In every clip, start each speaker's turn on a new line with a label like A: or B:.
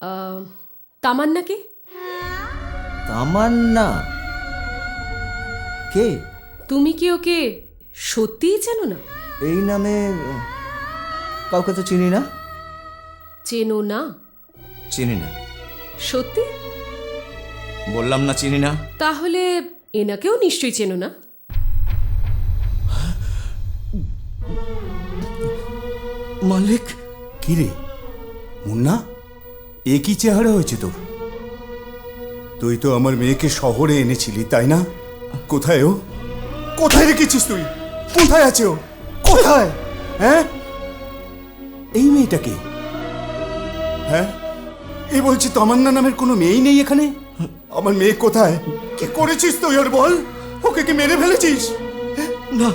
A: তামান্না কে?
B: তামান্না কে?
A: তুমি কি ওকে সত্যিই চেনো না?
B: এই নামে কাউকে তো চিনি না।
A: চেনো না?
B: চিনি না।
A: সত্যি?
B: বললাম না চিনি না।
A: তাহলে এনাকেও নিশ্চয়ই চেনো না।
B: মালিক।
C: কি রে মুন্না, এ কি চেহারা হয়েছে তোর? তুই তো আমার মেয়েকে শহরে এনেছিলি তাই না? কোথায় ও? কোথায় রেখেছিস তুই? কোথায় আছে ও? কোথায়? হ্যাঁ, এই মেয়েটাকে? হ্যাঁ, এ বলছি তামান্না নামের কোনো মেয়েই নেই এখানে? আমার মেয়ে কোথায়? কি করেছিস তুই ওর বল? ওকে কি মেরে ফেলেছিস?
B: না,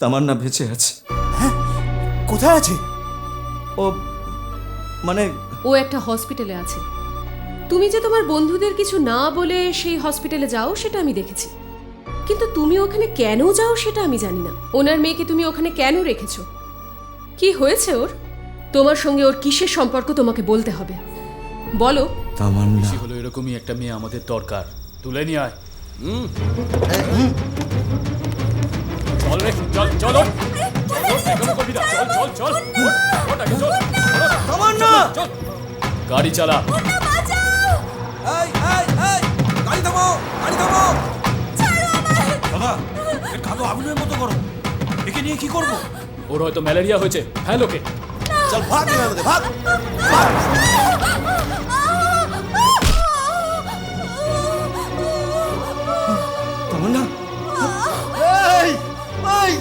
B: তামান্না বেঁচে আছে।
C: হ্যাঁ, কোথায় আছে?
B: ও মানে
A: ও একটা হসপিটালে আছে। তুমি যে তোমার বন্ধুদের কিছু না বলে সেই হসপিটালে যাও সেটা আমি দেখেছি, কিন্তু তুমি ওখানে কেন যাও সেটা আমি জানি না। ওনার মেয়েকে তুমি ওখানে কেন রেখেছো? কি হয়েছে ওর? তোমার সঙ্গে ওর কিসের সম্পর্ক তোমাকে বলতে হবে, বলো।
B: তামান্না
D: হলো এরকমই একটা মেয়ে আমাদের দরকার। তুলে নিয়ে আয়। চল রে, চল চল ওঠ। এখনো করবি না, চল চল চল ওঠ, ওঠ আগে, চল
B: তামান্না
D: চল, গাড়ি চালা।
E: এই এই এই গাড়ি থামাও, গাড়ি থামাও।
F: দাদা, এর কালো আগুনের মতো করো। একে নিয়ে কি করব?
D: ওর হয়তো ম্যালেরিয়া হয়েছে, হ্যাঁ লোকে।
E: চল ভাগ এখান থেকে, ভাগ।
B: তামান্না
C: এই এই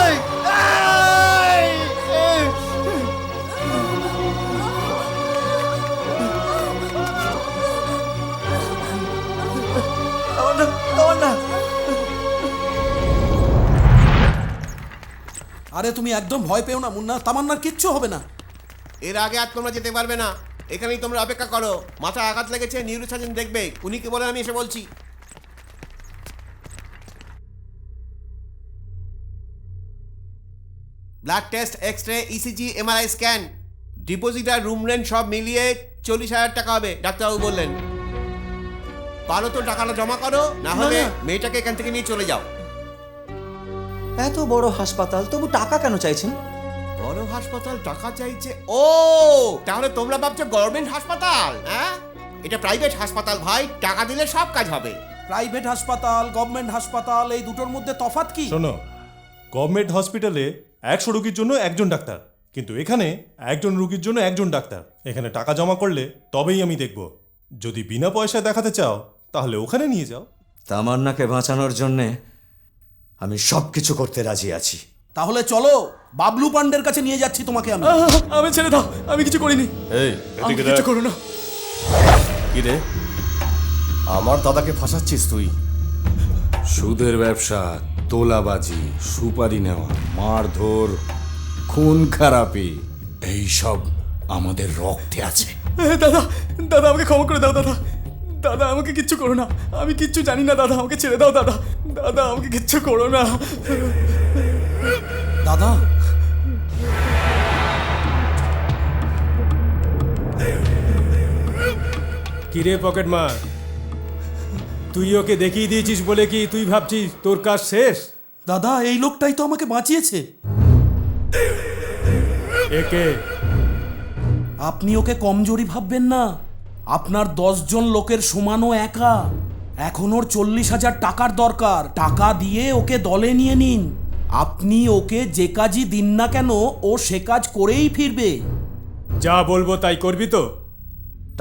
C: এই এই
B: তামান্না তামান্না
E: আরে তুমি একদম ভয় পেও না মুন্না, তামান্নার কিচ্ছু হবে না।
G: এর আগে আর তোমরা যেতে পারবে না, এখানেই তোমরা অপেক্ষা করো। মাথায় আঘাত লেগেছে, নিউরোসার্জন দেখবে, উনি কি বলেন আমি এসে বলছি। Blood test, x-ray, ECG, MRI scan, deposit আর রুম রেন্ট সব মিলিয়ে 40,000 টাকা হবে, ডাক্তারবাবু বললেন। পারো তো টাকাটা জমা করো, না হলে মেয়েটাকে এখান থেকে নিয়ে চলে যাও।
B: এত বড় হাসপাতাল তবু টাকা কেন চাইছেন?
G: বড় হাসপাতাল টাকা চাইছে? ও তাহলে তোমরা ভাবছো গভর্নমেন্ট হাসপাতাল? হ্যাঁ, এটা প্রাইভেট হাসপাতাল ভাই, টাকা দিলে সব কাজ হবে।
E: প্রাইভেট হাসপাতাল, গভর্নমেন্ট হাসপাতাল, এই দুটোর মধ্যে তফাৎ কি?
H: শোনো, গভর্নমেন্ট হসপিটালে 100 রোগীর জন্য একজন ডাক্তার, কিন্তু এখানে একজন রোগীর জন্য একজন ডাক্তার। এখানে টাকা জমা করলে তবেই আমি দেখব। যদি বিনা পয়সায় দেখাতে চাও তাহলে ওখানে নিয়ে যাও।
B: তামান্নাকে বাঁচানোর জন্যে আমি সব কিছু করতে রাজি আছি।
E: তাহলে চলো, বাবলু পান্ডের কাছে নিয়ে যাচ্ছি তোমাকে আমি।
D: আমি ছেড়ে দাও, আমি কিছু করিনি।
H: এই
D: আমি কিছু করো না।
F: কি রে, আমার দাদাকে ফাঁসাচ্ছিস তুই? সুদের ব্যবসা, তোলাবাজি, সুপারি নেওয়া, মারধর, খুন খারাপি, এই সব আমাদের রক্তে আছে।
D: দাদা, দাদা আমাকে ক্ষমা করে দাও দাদা। দাদা আমাকে কিচ্ছু করো না, আমি কিচ্ছু জানি না দাদা, আমাকে ছেড়ে দাও দাদা। দাদা আমাকে কিচ্ছু করো না।
E: দাদা,
I: কিরে পকেট মার, তুই ওকে দেখিয়ে দিয়েছিস বলে কি তুই ভাবছিস তোর কাজ শেষ?
E: দাদা এই লোকটাই তো আমাকে বাঁচিয়েছে।
I: একে
E: আপনি ওকে কমজোরি ভাববেন না, আপনার 10 জন লোকের সমানও একা। এখন ওর 40,000 টাকার দরকার, টাকা দিয়ে ওকে দলে নিয়ে নিন। আপনি ওকে যে কাজই দিন না কেন ও সে কাজ করেই ফিরবে।
I: যা বলবো তাই করবি তো?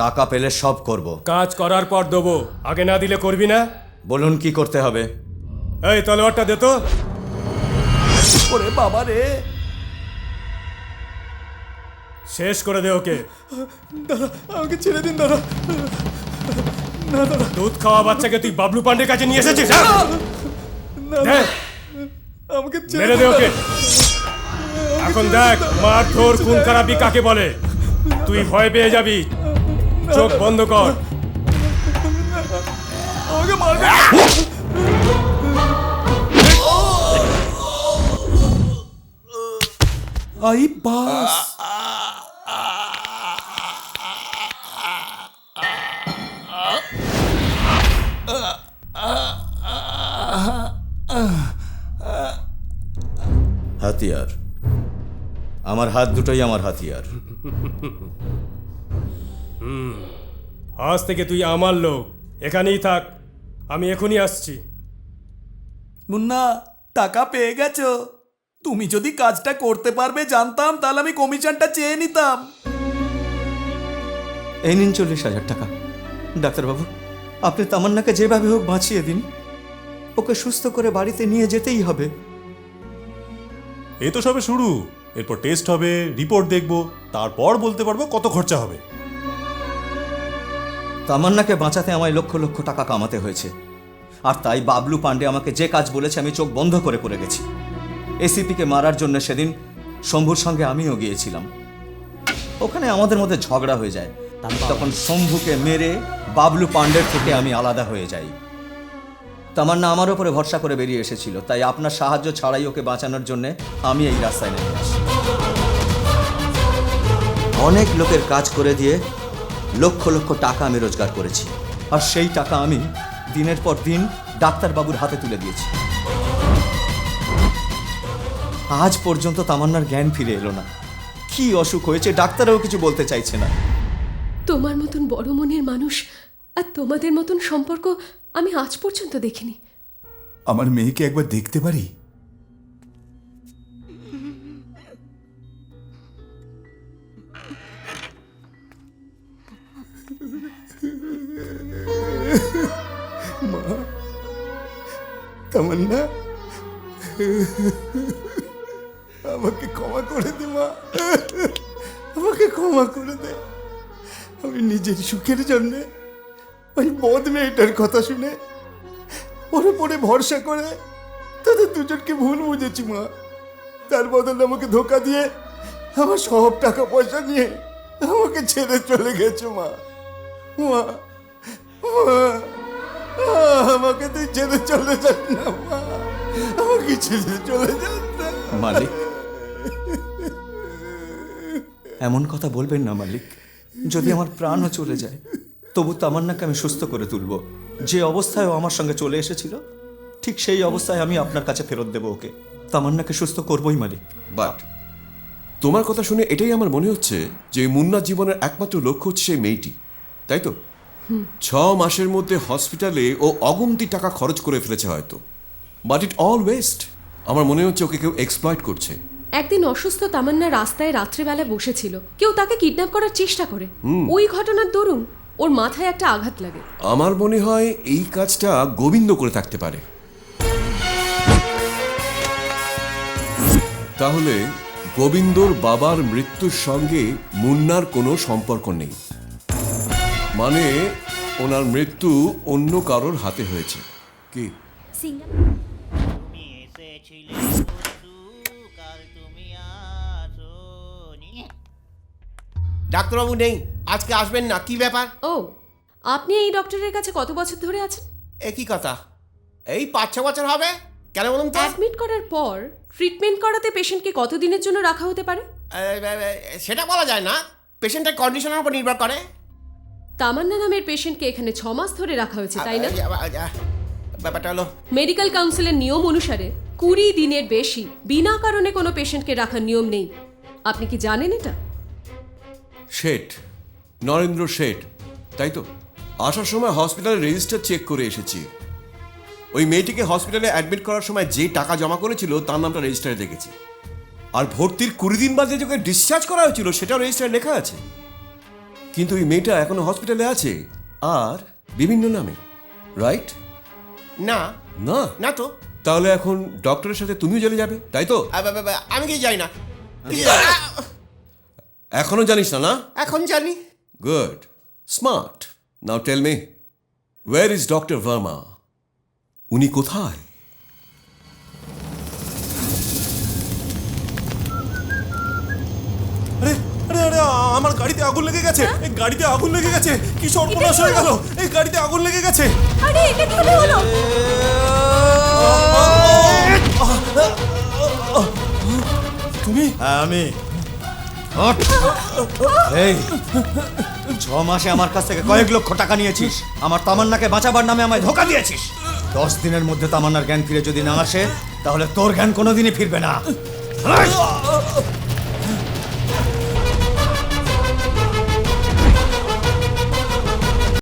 B: টাকা পেলে সব করব।
I: কাজ করার পর দেবো, আগে না দিলে করবি না?
B: বলুন কি করতে হবে?
I: এই তলোয়ারটা দে তো।
E: ওরে বাবা রে,
I: শেষ করে দে ওকে।
D: দাদা আমাকে ছেড়ে দিন দাদা। না দাদা,
I: দুধ খাওয়া বাচ্চাকে তুই বাবলু পান্ডের কাছে নিয়ে এসেছিস? হ্যাঁ? দে,
D: আমাকে
I: মেরে দে ওকে। এখন দেখ মারধর খুন খারাপি কাকে বলে। তুই ভয় পেয়ে যাবি, চোখ বন্ধ কর।
D: আমাকে মারবে।
E: আই বাস।
B: হাতিয়ার, আমার হাত দুটোই আমার হাতিয়ার।
I: আজ থেকে তুই আমার লোক, এখানেই থাক, আমি এখনই আসছি।
E: মুন্না, টাকা পেয়ে গেছো? তুমি যদি কাজটা করতে পারবে জানতাম, তাহলে আমি কমিশনটা চেয়ে নিতাম।
B: এই নিন 40,000 টাকা। ডাক্তারবাবু, আপনি তামান্নাকে যেভাবে হোক বাঁচিয়ে দিন। ওকে সুস্থ করে বাড়িতে নিয়ে যেতেই হবে।
H: এই তো সবে শুরু, এরপর টেস্ট হবে, রিপোর্ট দেখব, তারপর বলতে পারবো কত খরচা হবে।
B: তামান্নাকে বাঁচাতে আমায় লক্ষ লক্ষ টাকা কামাতে হয়েছে, আর তাই বাবলু পান্ডে আমাকে যে কাজ বলেছে আমি চোখ বন্ধ করে করে গেছি। এসিপিকে মারার জন্য সেদিন শম্ভুর সঙ্গে আমিও গিয়েছিলাম। ওখানে আমাদের মধ্যে ঝগড়া হয়ে যায়, তখন শম্ভুকে মেরে বাবলু পান্ডের থেকে আমি আলাদা হয়ে যাই। তামান্না আমার উপরে ভরসা করে বেরিয়ে এসেছিল, তাই আপনার সাহায্য ছাড়াই ওকে বাঁচানোর জন্য আমি এই রাস্তায় নেমে আসি। অনেক লোকের কাজ করে দিয়ে লক্ষ লক্ষ টাকা আমি রোজগার করেছি, আর সেই টাকা আমি দিনের পর দিন ডাক্তারবাবুর হাতে তুলে দিয়েছি। আজ পর্যন্ত তামান্নার জ্ঞান ফিরে এলো না। কি অসুখ হয়েছে ডাক্তারও কিছু বলতে চাইছে না।
A: তোমার মতন বড় মনের মানুষ আর তোমাদের মতন সম্পর্ক আমি আজ পর্যন্ত দেখিনি।
C: আমার মেয়েকে একবার দেখতে পারি? মা, তামান্না, আমাকে ক্ষমা করে দে মা, আমাকে ক্ষমা করে দে। আমি নিজের সুখের জন্য ওই বদ মেয়েটার কথা শুনে ওর উপরে ভরসা করে তাদের দুজনকে ভুল বুঝেছি মা। তার বদলে আমাকে ধোকা দিয়ে আমার সব টাকা পয়সা নিয়ে আমাকে ছেড়ে চলে গেছে মা। মা, মা, আমাকে তুই ছেড়ে চলে যাস না মা, আমাকে ছেড়ে চলে যাস না
B: মালিক। এমন কথা বলবেন না মালিক। যদি আমার প্রাণও চলে যায় তবু তামান্নাকে আমি সুস্থ করে তুলব। যে অবস্থায় ও আমার সঙ্গে চলে এসেছিল ঠিক সেই অবস্থায় আমি আপনার কাছে ফেরত দেবো ওকে। তামান্নাকে সুস্থ করবই মালিক।
J: বাট তোমার কথা শুনে এটাই আমার মনে হচ্ছে যে মুন্নার জীবনের একমাত্র লক্ষ্য হচ্ছে সেই মেয়েটি, তাই তো? 6 মাসের মধ্যে হসপিটালে ও অগুন্তি টাকা খরচ করে ফেলেছে হয়তো, বাট ইট অল ওয়েস্ট। আমার মনে হচ্ছে ওকে কেউ এক্সপ্লয়েট করছে।
A: একদিন অসুস্থ তামান্না রাস্তায় রাত্রেবেলা বসেছিল, কেউ তাকে কিডন্যাপ করার চেষ্টা করে। ওই ঘটনার দরুন ওর মাথায় একটা আঘাত লাগে।
J: আমার মনে হয় এই কাজটা গোবিন্দ করে থাকতে পারে। তাহলে গোবিন্দর বাবার মৃত্যুর সঙ্গে মুন্নার কোনো সম্পর্ক নেই, মানে ওনার মৃত্যু অন্য কারোর হাতে হয়েছে। কি
G: ডাক্তারবাবু নেই, আজকে আসবেন না, কি ব্যাপার?
A: ও, আপনি এই ডক্টরের কাছে কত বছর ধরে আছেন?
G: একই কথা, এই 5-6 বছর হবে। কেন বলুন তো?
A: অ্যাডমিট করার পর ট্রিটমেন্ট করাতে পেশেন্টকে কতদিনের জন্য রাখা হতে পারে?
G: সেটা বলা যায় না, পেশেন্টের কন্ডিশনের উপর নির্ভর করে।
A: তামান্না নামের পেশেন্টকে এখানে 6 মাস ধরে রাখা হয়েছে, তাই না?
G: ব্যাপারটা হলো
A: মেডিকেল কাউন্সিলের নিয়ম অনুসারে 20 দিনের বেশি বিনা কারণে কোনো পেশেন্টকে রাখার নিয়ম নেই। আপনি কি জানেন এটা?
J: শেঠ, নরেন্দ্র শেঠ, তাই তো? আসার সময় হসপিটালের রেজিস্টার চেক করে এসেছি। ওই মেয়েটিকে হসপিটালে অ্যাডমিট করার সময় যে টাকা জমা করেছিল তার নামটা রেজিস্টারে দেখেছি, আর ভর্তির 20 দিন বাদে যখন ডিসচার্জ করা হয়েছিল সেটাও রেজিস্টারে লেখা আছে। কিন্তু ওই মেয়েটা এখনো হসপিটালে আছে, আর বিভিন্ন নামে, রাইট?
G: না
J: না
G: না তো।
J: তাহলে এখন ডক্টরের সাথে তুমিও জেলে যাবে, তাই তো?
G: আমি কি জানি না।
J: এখনো জানিস না? না,
G: এখন জানি।
J: Good, smart. Now tell me, where is doctor Verma? উনি কোথায়?
H: আরে আরে আরে, আমার গাড়িতে আগুন লেগে গেছে, এই গাড়িতে আগুন লেগে গেছে। কি সর্বনাশ হয়ে গেল, এই গাড়িতে আগুন লেগে গেছে।
A: আরে এটা কি হলো?
H: তুমি?
B: হ্যাঁ আমি। ওঠ। এই 6 মাসে আমার কাছ থেকে কয়েক লক্ষ টাকা নিয়েছিস, আমার তামান্নাকে বাঁচাবার নামে আমায় ধোকা দিয়েছিস। 10 দিনের মধ্যে তামান্নার জ্ঞান ফিরে যদি না আসে তাহলে তোর জ্ঞান কোনোদিনই ফিরবে না।